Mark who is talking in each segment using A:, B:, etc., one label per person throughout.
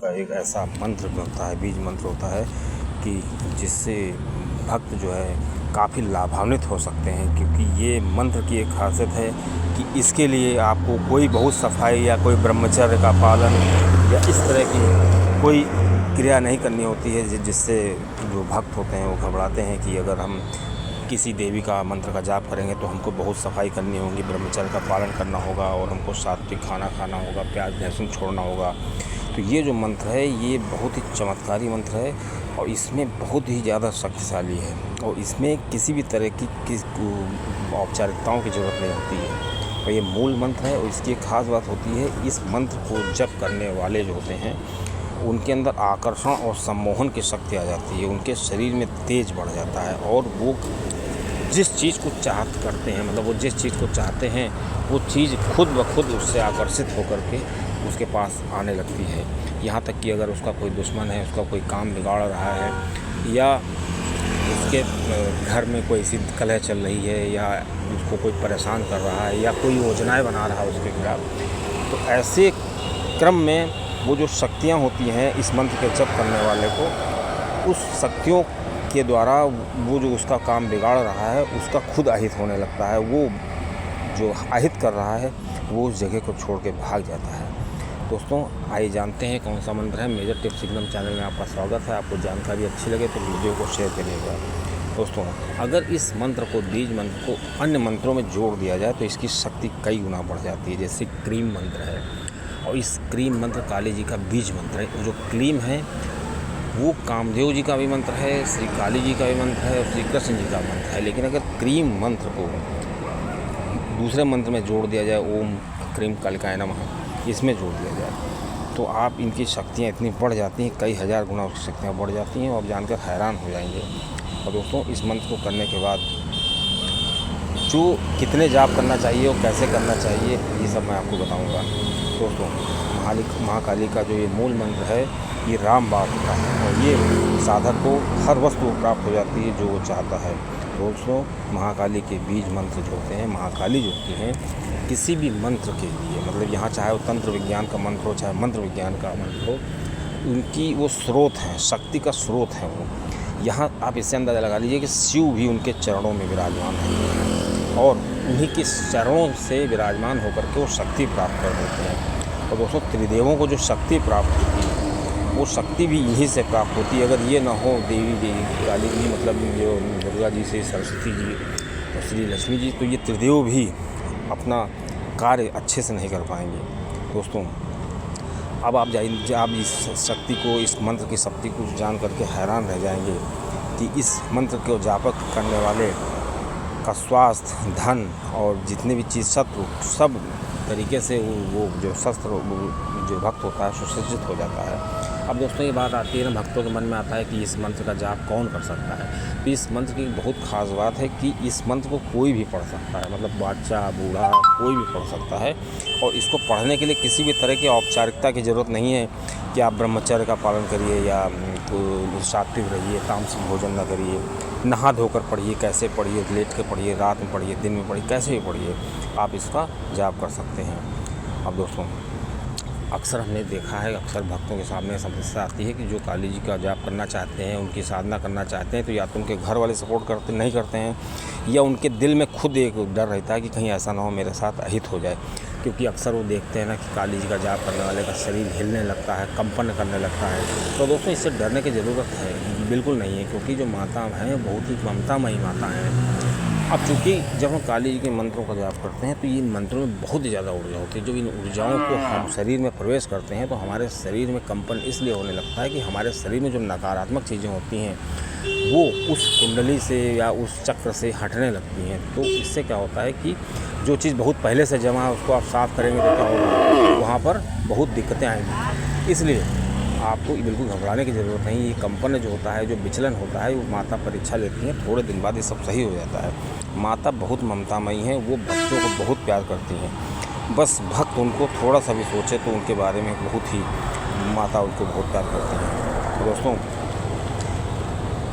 A: का एक ऐसा मंत्र होता है, बीज मंत्र होता है कि जिससे भक्त जो है काफ़ी लाभान्वित हो सकते हैं, क्योंकि ये मंत्र की एक खासियत है कि इसके लिए आपको कोई बहुत सफाई या कोई ब्रह्मचर्य का पालन या इस तरह की कोई क्रिया नहीं करनी होती है जिससे जो भक्त होते हैं वो घबराते हैं कि अगर हम किसी देवी का मंत्र का जाप करेंगे तो हमको बहुत सफाई करनी होगी, ब्रह्मचर्य का पालन करना होगा और हमको सात्विक खाना खाना होगा, प्याज लहसुन छोड़ना होगा। तो ये जो मंत्र है ये बहुत ही चमत्कारी मंत्र है और इसमें बहुत ही ज़्यादा शक्तिशाली है और इसमें किसी भी तरह की औपचारिकताओं की ज़रूरत नहीं होती है। तो ये मूल मंत्र है और इसकी एक ख़ास बात होती है, इस मंत्र को जप करने वाले जो होते हैं उनके अंदर आकर्षण और सम्मोहन की शक्ति आ जाती है, उनके शरीर में तेज बढ़ जाता है और वो जिस चीज़ को करते हैं, मतलब वो जिस चीज़ को चाहते हैं वो चीज़ खुद ब खुद उससे आकर्षित होकर के उसके पास आने लगती है। यहाँ तक कि अगर उसका कोई दुश्मन है, उसका कोई काम बिगाड़ रहा है या उसके घर में कोई ऐसी कलह चल रही है या उसको कोई परेशान कर रहा है या कोई योजनाएं बना रहा है उसके खिलाफ, तो ऐसे क्रम में वो जो शक्तियाँ होती हैं इस मंत्र के जप करने वाले को, उस शक्तियों के द्वारा वो जो उसका काम बिगाड़ रहा है उसका खुद अहित होने लगता है। वो जो अहित कर रहा है वो उस जगह को छोड़ के भाग जाता है। दोस्तों आइए जानते हैं कौन सा मंत्र है। मेजर टिप्स सिग्नम चैनल में आपका स्वागत है। आपको जानकारी अच्छी लगे तो वीडियो को शेयर करिएगा। दोस्तों अगर इस मंत्र को, बीज मंत्र को अन्य मंत्रों में जोड़ दिया जाए तो इसकी शक्ति कई गुना बढ़ जाती है। जैसे क्रीम मंत्र है और इस क्रीम मंत्र काली जी का बीज मंत्र है। जो क्रीम है वो कामदेव जी का भी मंत्र है, श्री काली जी का भी मंत्र है और श्री कृष्ण जी का मंत्र है। लेकिन अगर क्रीम मंत्र को दूसरे मंत्र में जोड़ दिया जाए, ओम क्रीम कालिकाय नमः, इसमें जोड़ दिया जाए तो आप इनकी शक्तियाँ इतनी बढ़ जाती हैं, कई हज़ार गुना उसकी शक्तियाँ बढ़ जाती हैं और आप जानकर हैरान हो जाएंगे। और दोस्तों इस मंत्र को करने के बाद जो कितने जाप करना चाहिए और कैसे करना चाहिए ये सब मैं आपको बताऊँगा। दोस्तों महाकाली का जो ये मूल मंत्र है ये रामबाण होता है और ये साधक को हर वस्तु प्राप्त हो जाती है जो वो चाहता है। दोस्तों महाकाली के बीज मंत्र जो होते हैं, महाकाली जो होती हैं किसी भी मंत्र के लिए, मतलब यहाँ चाहे वो तंत्र विज्ञान का मंत्र हो चाहे मंत्र विज्ञान का मंत्र हो, उनकी वो स्रोत हैं, शक्ति का स्रोत है वो। यहाँ आप इससे अंदाज़ा लगा लीजिए कि शिव भी उनके चरणों में विराजमान है और उन्हीं के चरणों से विराजमान होकर के वो शक्ति प्राप्त कर देते हैं। और दोस्तों त्रिदेवों को जो शक्ति प्राप्त होती है वो शक्ति भी यहीं से प्राप्त होती है। अगर ये ना हो देवी काली जी, मतलब जो दुर्गा जी से सरस्वती जी और श्री लक्ष्मी जी, तो ये त्रिदेव भी अपना कार्य अच्छे से नहीं कर पाएंगे। दोस्तों अब आप इस शक्ति को, इस मंत्र की शक्ति को जान करके हैरान रह जाएंगे कि इस मंत्र को जापक करने वाले का स्वास्थ्य, धन और जितने भी चीज़, शत्रु, सब तरीके से वो जो शस्त्र जो भक्त होता है सुसज्जित हो जाता है। अब दोस्तों ये बात आती है ना, भक्तों के मन में आता है कि इस मंत्र का जाप कौन कर सकता है। तो इस मंत्र की बहुत ख़ास बात है कि इस मंत्र को कोई भी पढ़ सकता है, मतलब बच्चा, बूढ़ा, कोई भी पढ़ सकता है। और इसको पढ़ने के लिए किसी भी तरह की औपचारिकता की ज़रूरत नहीं है कि आप ब्रह्मचर्य का पालन करिए या सात्विक रहिए, तामसिक भोजन न करिए, नहा धोकर पढ़िए, कैसे पढ़िए, लेट के पढ़िए, रात में पढ़िए, दिन में पढ़िए, कैसे भी पढ़िए, आप इसका जाप कर सकते हैं। अब दोस्तों अक्सर हमने देखा है, अक्सर भक्तों के सामने समस्या आती है कि जो काली जी का जाप करना चाहते हैं, उनकी साधना करना चाहते हैं, तो या तो उनके घर वाले सपोर्ट नहीं करते हैं या उनके दिल में खुद एक डर रहता है कि कहीं ऐसा ना हो मेरे साथ अहित हो जाए। क्योंकि अक्सर वो देखते हैं ना कि काली जी का जाप करने वाले का शरीर हिलने लगता है, कंपन करने लगता है। तो दोस्तों इससे डरने की ज़रूरत है बिल्कुल नहीं है, क्योंकि जो माता हैं बहुत ही ममतामयी माता हैं। अब चूँकि जब हम काली जी के मंत्रों का जाप करते हैं तो इन मंत्रों में बहुत ही ज़्यादा ऊर्जा होती है। जब इन ऊर्जाओं को हम शरीर में प्रवेश करते हैं तो हमारे शरीर में कंपन इसलिए होने लगता है कि हमारे शरीर में जो नकारात्मक चीज़ें होती हैं वो उस कुंडली से या उस चक्र से हटने लगती हैं। तो इससे क्या होता है कि जो चीज़ बहुत पहले से जमा है उसको आप साफ़ करेंगे तो क्या होगा, वहाँ पर बहुत दिक्कतें आएंगी। इसलिए आपको बिल्कुल घबराने की ज़रूरत नहीं। ये कंपन जो होता है, जो विचलन होता है, वो माता परीक्षा लेती है, थोड़े दिन बाद ये सब सही हो जाता है। माता बहुत ममतामयी हैं, वो भक्तों को बहुत प्यार करती हैं। बस भक्त उनको थोड़ा सा भी सोचे तो उनके बारे में बहुत ही माता उनको बहुत प्यार करती हैं। तो दोस्तों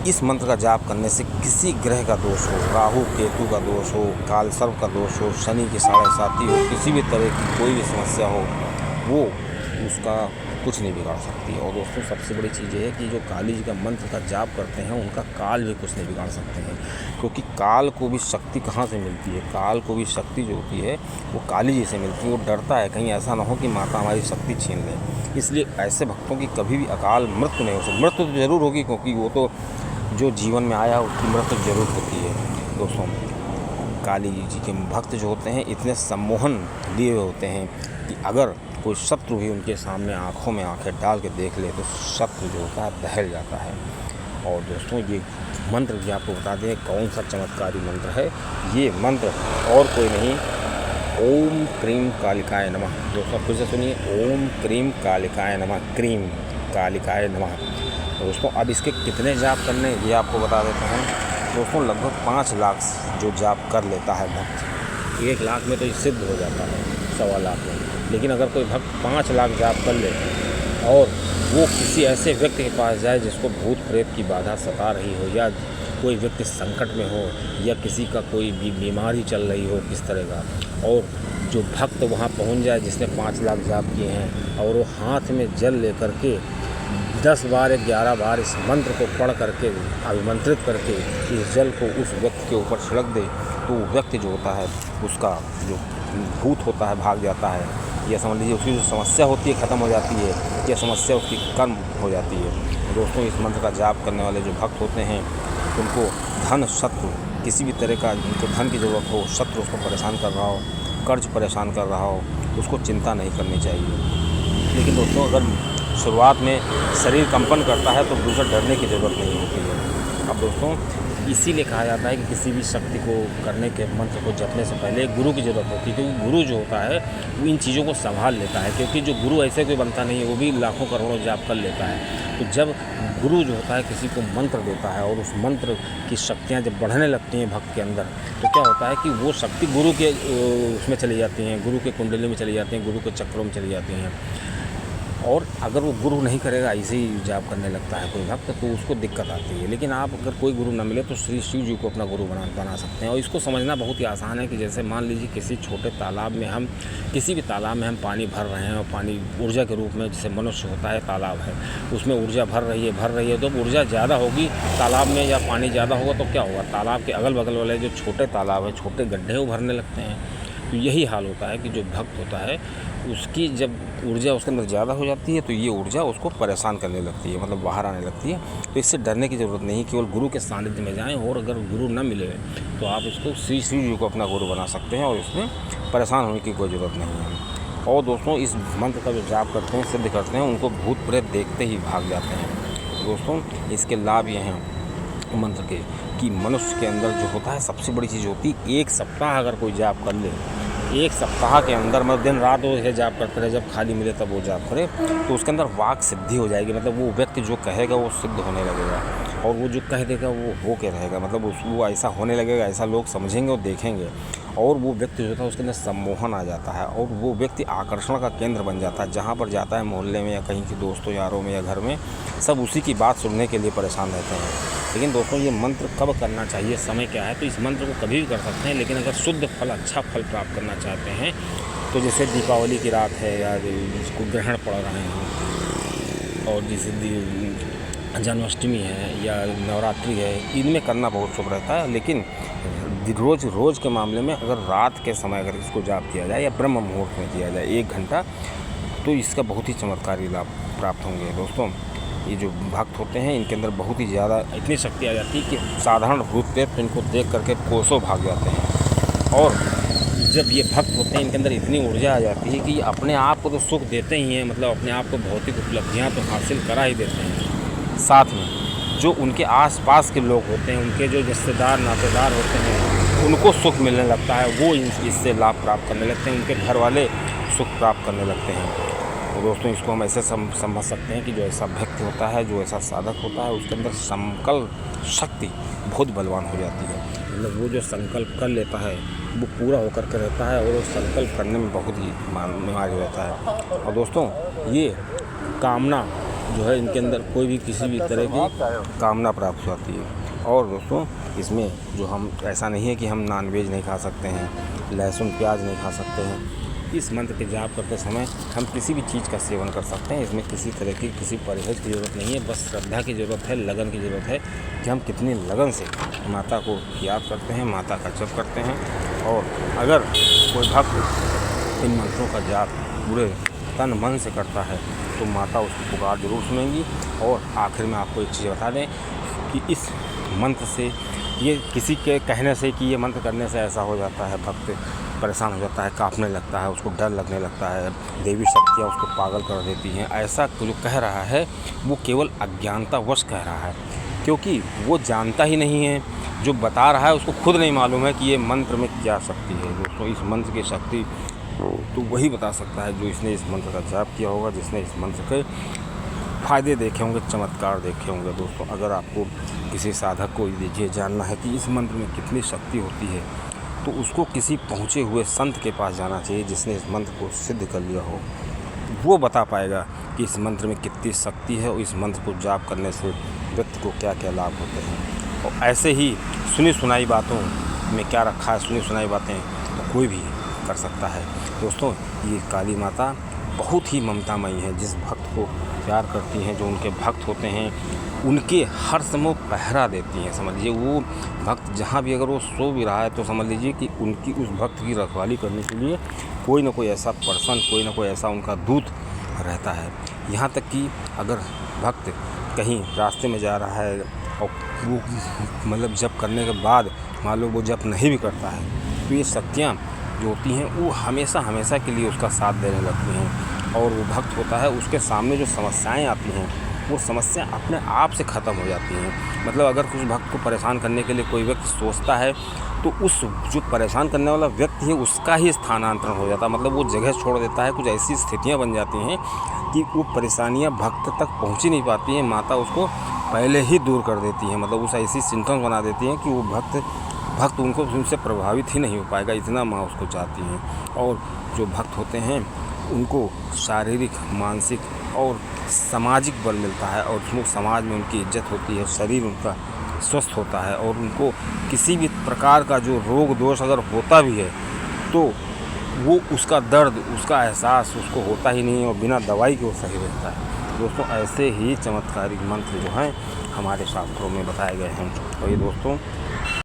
A: इस मंत्र का जाप करने से किसी ग्रह का दोष हो, राहु केतु का दोष हो, काल सर्प का दोष हो, शनि की 7.5 हो, किसी भी तरह की कोई भी समस्या हो, वो उसका कुछ नहीं बिगाड़ सकती। और दोस्तों सबसे बड़ी चीज़ ये है कि जो काली जी का मंत्र का जाप करते हैं उनका काल भी कुछ नहीं बिगाड़ सकते हैं, क्योंकि काल को भी शक्ति कहाँ से मिलती है? काल को भी शक्ति जो होती है वो काली जी से मिलती है। वो डरता है कहीं ऐसा ना हो कि माता हमारी शक्ति छीन ले, इसलिए ऐसे भक्तों की कभी भी अकाल मृत्यु नहीं हो सकती। मृत्यु तो ज़रूर होगी, क्योंकि वो तो जो जीवन में आया उसकी मृत्यु जरूर होती है। दोस्तों काली जी के भक्त जो होते हैं इतने सम्मोहन लिए होते हैं कि अगर कोई शत्रु भी उनके सामने आँखों में आँखें डाल के देख ले तो शत्रु जो होता है दहल जाता है। और दोस्तों ये मंत्र भी आपको बता दें कौन सा चमत्कारी मंत्र है। ये मंत्र और कोई नहीं, ओम क्रीम कालिकाय नमः। दोस्तों फिर से सुनिए, ओम क्रीम कालिकाय नमः, क्रीम कालिकाय नमः। दोस्तों अब इसके कितने जाप करने ये आपको बता देते हैं। दोस्तों लगभग 5 लाख जो जाप कर लेता है भक्त, 1 लाख में तो ये सिद्ध हो जाता है, 1.25 लाख में। लेकिन अगर कोई भक्त 5 लाख जाप कर ले और वो किसी ऐसे व्यक्ति के पास जाए जिसको भूत प्रेत की बाधा सता रही हो, या कोई व्यक्ति संकट में हो, या किसी का कोई भी बीमारी चल रही हो किस तरह का, और जो भक्त वहाँ पहुँच जाए जिसने 5 लाख जाप किए हैं और वो हाथ में जल लेकर के 10 बार या 11 बार इस मंत्र को पढ़ करके अभिमंत्रित करके इस जल को उस व्यक्ति के ऊपर छिड़क दे तो वो व्यक्ति जो होता है उसका जो भूत होता है भाग जाता है, या समझ लीजिए उसकी जो समस्या होती है ख़त्म हो जाती है, या समस्या उसकी कम हो जाती है। दोस्तों इस मंत्र का जाप करने वाले जो भक्त होते हैं उनको धन शत्रु किसी भी तरह का उनको धन की ज़रूरत हो, शत्रु उसको परेशान कर रहा हो, कर्ज परेशान कर रहा हो, उसको चिंता नहीं करनी चाहिए। लेकिन दोस्तों अगर शुरुआत में शरीर कंपन करता है तो दूसरा डरने की ज़रूरत नहीं होती है। अब दोस्तों इसीलिए कहा जाता है कि किसी भी शक्ति को करने के मंत्र को जपने से पहले गुरु की ज़रूरत होती है, क्योंकि गुरु जो होता है वो इन चीज़ों को संभाल लेता है। क्योंकि जो गुरु ऐसे कोई बनता नहीं है, वो भी लाखों करोड़ों जाप कर लेता है। तो जब गुरु जो होता है किसी को मंत्र देता है और उस मंत्र की शक्तियाँ जब बढ़ने लगती हैं भक्त के अंदर, तो क्या होता है कि वो शक्ति गुरु के उसमें चली जाती हैं, गुरु के कुंडली में चली जाती हैं, गुरु के चक्रों में चली जाती हैं। और अगर वो गुरु नहीं करेगा, ऐसे ही जाप करने लगता है कोई भक्त, तो उसको दिक्कत आती है। लेकिन आप अगर कोई गुरु न मिले तो श्री शिव जी को अपना गुरु बना सकते हैं। और इसको समझना बहुत ही आसान है कि जैसे मान लीजिए किसी छोटे तालाब में हम किसी भी तालाब में हम पानी भर रहे हैं और पानी ऊर्जा के रूप में, जैसे मनुष्य होता है तालाब है उसमें ऊर्जा भर रही है तो ऊर्जा ज़्यादा होगी तालाब में या पानी ज़्यादा होगा तो क्या होगा, तालाब के अगल बगल वाले जो छोटे तालाब है, छोटे गड्ढे वो भरने लगते हैं। तो यही हाल होता है कि जो भक्त होता है उसकी जब ऊर्जा उसके अंदर ज़्यादा हो जाती है तो ये ऊर्जा उसको परेशान करने लगती है, मतलब बाहर आने लगती है। तो इससे डरने की ज़रूरत नहीं, केवल गुरु के सानिध्य में जाएं। और अगर गुरु न मिले तो आप इसको श्री शिव जी को अपना गुरु बना सकते हैं और इसमें परेशान होने की कोई ज़रूरत नहीं है। और दोस्तों इस मंत्र का जो जाप करते हैं, सिद्ध करते हैं, उनको भूत प्रेत देखते ही भाग जाते हैं। दोस्तों इसके लाभ ये हैं मंत्र के कि मनुष्य के अंदर जो होता है सबसे बड़ी चीज़ होती है, 1 सप्ताह अगर कोई जाप कर ले, 1 सप्ताह के अंदर मतलब दिन रात वो जाप करते रहे, जब खाली मिले तब वो जाप करे, तो उसके अंदर वाक सिद्धि हो जाएगी। मतलब वो व्यक्ति जो कहेगा वो सिद्ध होने लगेगा, और वो जो कह देगा वो हो के रहेगा। मतलब वो ऐसा होने लगेगा, ऐसा लोग समझेंगे और देखेंगे, और वो व्यक्ति जो था उसके अंदर सम्मोहन आ जाता है, और वो व्यक्ति आकर्षण का केंद्र बन जाता है। जहाँ पर जाता है मोहल्ले में या कहीं के दोस्तों यारों में या घर में, सब उसी की बात सुनने के लिए परेशान रहते हैं। लेकिन दोस्तों ये मंत्र कब करना चाहिए, समय क्या है? तो इस मंत्र को कभी भी कर सकते हैं, लेकिन अगर शुद्ध फल, अच्छा फल प्राप्त करना चाहते हैं तो जैसे दीपावली की रात है, या जिसको ग्रहण पड़ रहे हैं, और जैसे जन्माष्टमी है या नवरात्रि है, इनमें करना बहुत शुभ रहता है। लेकिन रोज़ के मामले में अगर रात के समय अगर इसको जाप किया जाए या ब्रह्म मुहूर्त में किया जाए 1 घंटा, तो इसका बहुत ही चमत्कारी लाभ प्राप्त होंगे। दोस्तों ये जो भक्त होते हैं इनके अंदर बहुत ही ज़्यादा इतनी शक्ति आ जाती है कि साधारण भूत प्रेत इनको देख करके कोसों भाग जाते हैं। और जब ये भक्त होते हैं इनके अंदर इतनी ऊर्जा आ जाती है कि अपने आप को तो सुख देते ही हैं, मतलब अपने आप को भौतिक उपलब्धियाँ तो हासिल करा ही देते हैं, साथ में जो उनके आसपास के लोग होते हैं, उनके जो रिश्तेदार नातेदार होते हैं, उनको सुख मिलने लगता है, वो इससे लाभ प्राप्त करने लगते हैं, उनके घर वाले सुख प्राप्त करने लगते हैं। तो दोस्तों इसको हम ऐसे समझ सकते हैं कि जो ऐसा भक्त होता है, जो ऐसा साधक होता है, उसके अंदर संकल्प शक्ति बहुत बलवान हो जाती है। मतलब वो जो संकल्प कर लेता है वो पूरा होकर के रहता है, और वो संकल्प करने में बहुत ही माहिर रहता है। और दोस्तों ये कामना जो है इनके अंदर कोई भी किसी भी तरह की कामना प्राप्त होती है। और दोस्तों इसमें जो हम ऐसा नहीं है कि हम नॉनवेज नहीं खा सकते हैं, लहसुन प्याज नहीं खा सकते हैं, इस मंत्र के जाप करते समय हम किसी भी चीज़ का सेवन कर सकते हैं। इसमें किसी तरह की किसी परहेज की ज़रूरत नहीं है, बस श्रद्धा की ज़रूरत है, लगन की ज़रूरत है कि हम कितनी लगन से माता को याद करते हैं, माता का जप करते हैं। और अगर कोई भक्त इन मंत्रों का जाप पूरे तन मन से करता है तो माता उसकी पुकार जरूर सुनेंगी। और आखिर में आपको एक चीज़ बता दें कि इस मंत्र से, ये किसी के कहने से कि ये मंत्र करने से ऐसा हो जाता है, भक्त परेशान हो जाता है, कांपने लगता है, उसको डर लगने लगता है, देवी शक्तियाँ उसको पागल कर देती हैं, ऐसा जो कह रहा है वो केवल अज्ञानतावश कह रहा है, क्योंकि वो जानता ही नहीं है। जो बता रहा है उसको खुद नहीं मालूम है कि ये मंत्र में क्या शक्ति है। दोस्तों, इस मंत्र की शक्ति तो वही बता सकता है जो इसने इस मंत्र का जाप किया होगा, जिसने इस मंत्र के फ़ायदे देखे होंगे, चमत्कार देखे होंगे। दोस्तों, अगर आपको किसी साधक को ये जानना है कि इस मंत्र में कितनी शक्ति होती है तो उसको किसी पहुँचे हुए संत के पास जाना चाहिए जिसने इस मंत्र को सिद्ध कर लिया हो। वो बता पाएगा कि इस मंत्र में कितनी शक्ति है और इस मंत्र को जाप करने से व्यक्ति को क्या क्या लाभ होते हैं। और ऐसे ही सुनी सुनाई बातों में क्या रखा है, सुनी सुनाई बातें तो कोई भी कर सकता है। दोस्तों, ये काली माता बहुत ही ममतामयी है। जिस भक्त को प्यार करती हैं, जो उनके भक्त होते हैं, उनके हर समय पहरा देती हैं। समझ लीजिए, वो भक्त जहाँ भी अगर वो सो भी रहा है तो समझ लीजिए कि उनकी उस भक्त की रखवाली करने के लिए कोई ना कोई ऐसा पर्सन, कोई ना कोई ऐसा उनका दूत रहता है। यहाँ तक कि अगर भक्त कहीं रास्ते में जा रहा है और वो मतलब जप करने के बाद मान लो वो जप नहीं भी करता है तो ये शक्तियाँ जो होती हैं वो हमेशा हमेशा के लिए उसका साथ देने लगती हैं। और वो भक्त होता है, उसके सामने जो समस्याएं आती हैं वो समस्या अपने आप से ख़त्म हो जाती हैं। मतलब अगर कुछ भक्त को परेशान करने के लिए कोई व्यक्ति सोचता है तो उस जो परेशान करने वाला व्यक्ति है उसका ही स्थानांतरण हो जाता है। मतलब वो जगह छोड़ देता है। कुछ ऐसी स्थितियाँ बन जाती हैं कि वो परेशानियाँ भक्त तक पहुँच ही नहीं पाती हैं, माता उसको पहले ही दूर कर देती हैं। मतलब उस ऐसी सिम्टम्स बना देती हैं कि वो भक्त उनको उनसे प्रभावित ही नहीं हो पाएगा, इतना माँ उसको चाहती हैं। और जो भक्त होते हैं उनको शारीरिक, मानसिक और सामाजिक बल मिलता है और उसमें समाज में उनकी इज्जत होती है, शरीर उनका स्वस्थ होता है और उनको किसी भी प्रकार का जो रोग दोष अगर होता भी है तो वो उसका दर्द, उसका एहसास उसको होता ही नहीं और बिना दवाई के वो सही रहता है। दोस्तों, ऐसे ही चमत्कारिक मंत्र जो हैं हमारे शास्त्रों में बताए गए हैं। और ये दोस्तों